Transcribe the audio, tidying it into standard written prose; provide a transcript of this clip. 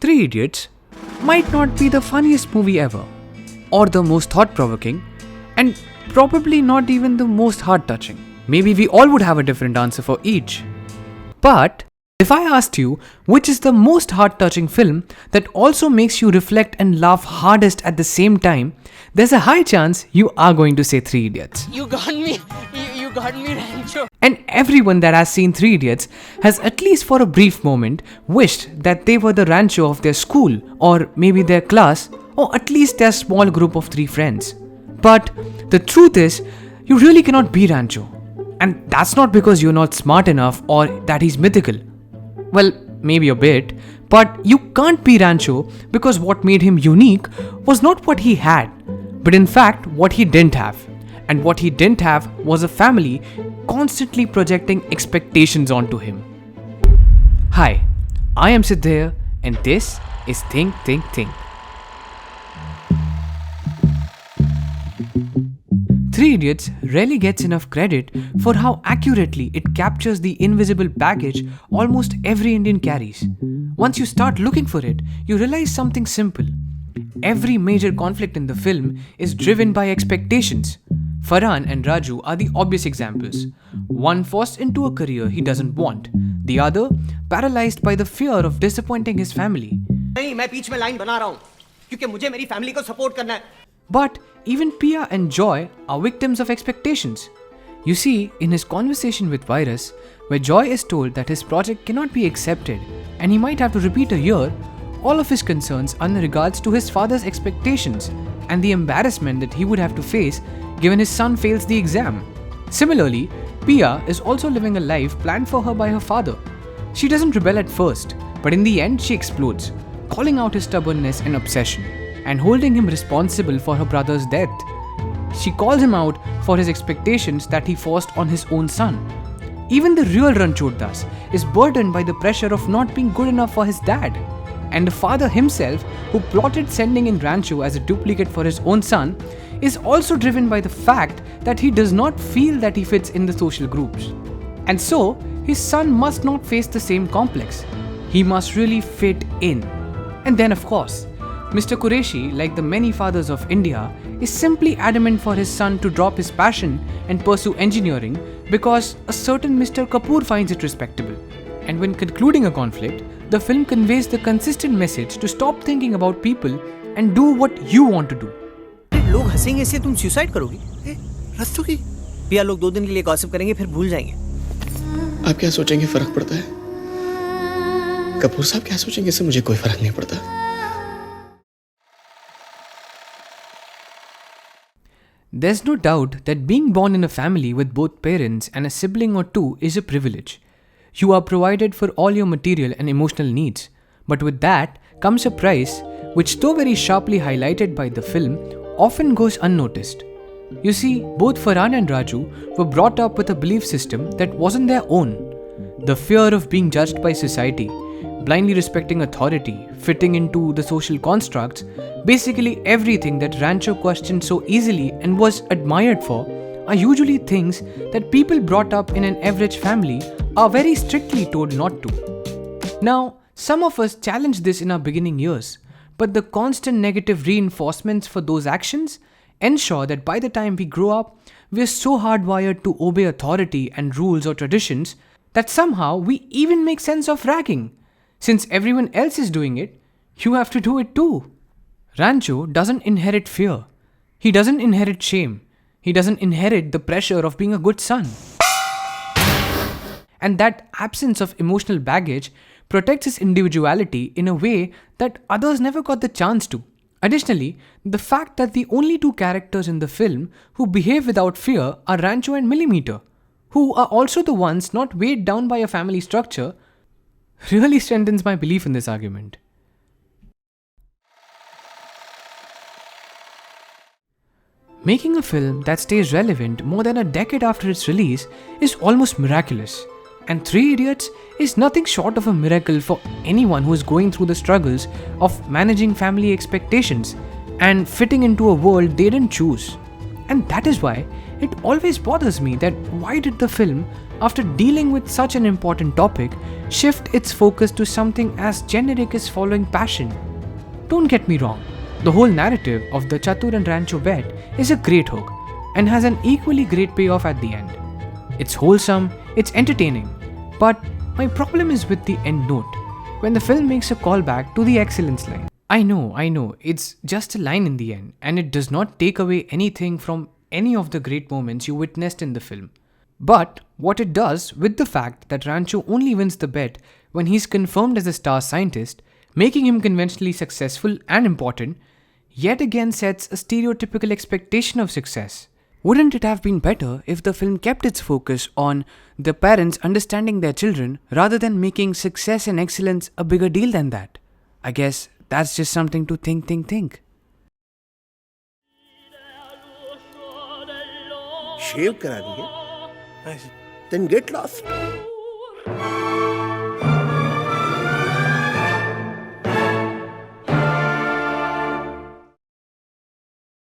Three Idiots might not be the funniest movie ever, or the most thought-provoking, and probably not even the most heart-touching. Maybe we all would have a different answer for each. But if I asked you which is the most heart-touching film that also makes you reflect and laugh hardest at the same time, there's a high chance you are going to say Three Idiots. You got me. You got me, Rancho. And everyone that has seen Three Idiots has at least for a brief moment wished that they were the Rancho of their school, or maybe their class, or at least their small group of 3 friends. But the truth is, you really cannot be Rancho. And that's not because you're not smart enough or that he's mythical. Well, maybe a bit, but you can't be Rancho because what made him unique was not what he had, but in fact what he didn't have. And what he didn't have was a family constantly projecting expectations onto him. Hi, I am Siddhaya and this is Think. Three Idiots rarely gets enough credit for how accurately it captures the invisible baggage almost every Indian carries. Once you start looking for it, you realize something simple. Every major conflict in the film is driven by expectations. Farhan and Raju are the obvious examples. One forced into a career he doesn't want, the other paralyzed by the fear of disappointing his family. नहीं, मैं बीच में line बना रहा हूँ, क्योंकि मुझे मेरी family को सपोर्ट करना है. But even Pia and Joy are victims of expectations. You see, in his conversation with Virus, where Joy is told that his project cannot be accepted and he might have to repeat a year, all of his concerns are in regards to his father's expectations and the embarrassment that he would have to face given his son fails the exam. Similarly, Pia is also living a life planned for her by her father. She doesn't rebel at first, but in the end she explodes, calling out his stubbornness and obsession, and holding him responsible for her brother's death. She calls him out for his expectations that he forced on his own son. Even the real Rancho Das is burdened by the pressure of not being good enough for his dad. And the father himself, who plotted sending in Rancho as a duplicate for his own son, is also driven by the fact that he does not feel that he fits in the social groups. And so, his son must not face the same complex. He must really fit in. And then of course, Mr. Qureshi, like the many fathers of India, is simply adamant for his son to drop his passion and pursue engineering because a certain Mr. Kapoor finds it respectable. And when concluding a conflict, the film conveys the consistent message to stop thinking about people and do what you want to do. लोग हंसेंगे इससे तुम suicide करोगी? रस्तों की? पिया लोग 2 दिन के लिए गॉसिप करेंगे फिर भूल जाएंगे. आप क्या सोचेंगे फर्क पड़ता है? कपूर साहब क्या सोचेंगे इससे मुझे कोई फर्क नहीं पड़ता. There's no doubt that being born in a family with both parents and a sibling or 2 is a privilege. You are provided for all your material and emotional needs, but with that comes a price which, though very sharply highlighted by the film, often goes unnoticed. You see, both Farhan and Raju were brought up with a belief system that wasn't their own. The fear of being judged by society, blindly respecting authority, fitting into the social constructs, basically everything that Rancho questioned so easily and was admired for, are usually things that people brought up in an average family are very strictly told not to. Now, some of us challenge this in our beginning years, but the constant negative reinforcements for those actions ensure that by the time we grow up, we are so hardwired to obey authority and rules or traditions that somehow we even make sense of ragging. Since everyone else is doing it, you have to do it too. Rancho doesn't inherit fear. He doesn't inherit shame. He doesn't inherit the pressure of being a good son. And that absence of emotional baggage protects his individuality in a way that others never got the chance to. Additionally, the fact that the only 2 characters in the film who behave without fear are Rancho and Millimeter, who are also the ones not weighed down by a family structure, really strengthens my belief in this argument. Making a film that stays relevant more than a decade after its release is almost miraculous. And Three Idiots is nothing short of a miracle for anyone who is going through the struggles of managing family expectations and fitting into a world they didn't choose. And that is why it always bothers me that why did the film after dealing with such an important topic, shift its focus to something as generic as following passion. Don't get me wrong, the whole narrative of the Chatur and Rancho bet is a great hook and has an equally great payoff at the end. It's wholesome, it's entertaining, but my problem is with the end note, when the film makes a callback to the excellence line. I know, it's just a line in the end, and it does not take away anything from any of the great moments you witnessed in the film. But what it does with the fact that Rancho only wins the bet when he's confirmed as a star scientist, making him conventionally successful and important, yet again sets a stereotypical expectation of success. Wouldn't it have been better if the film kept its focus on the parents understanding their children rather than making success and excellence a bigger deal than that? I guess that's just something to think. शेव करा दिए, then get lost.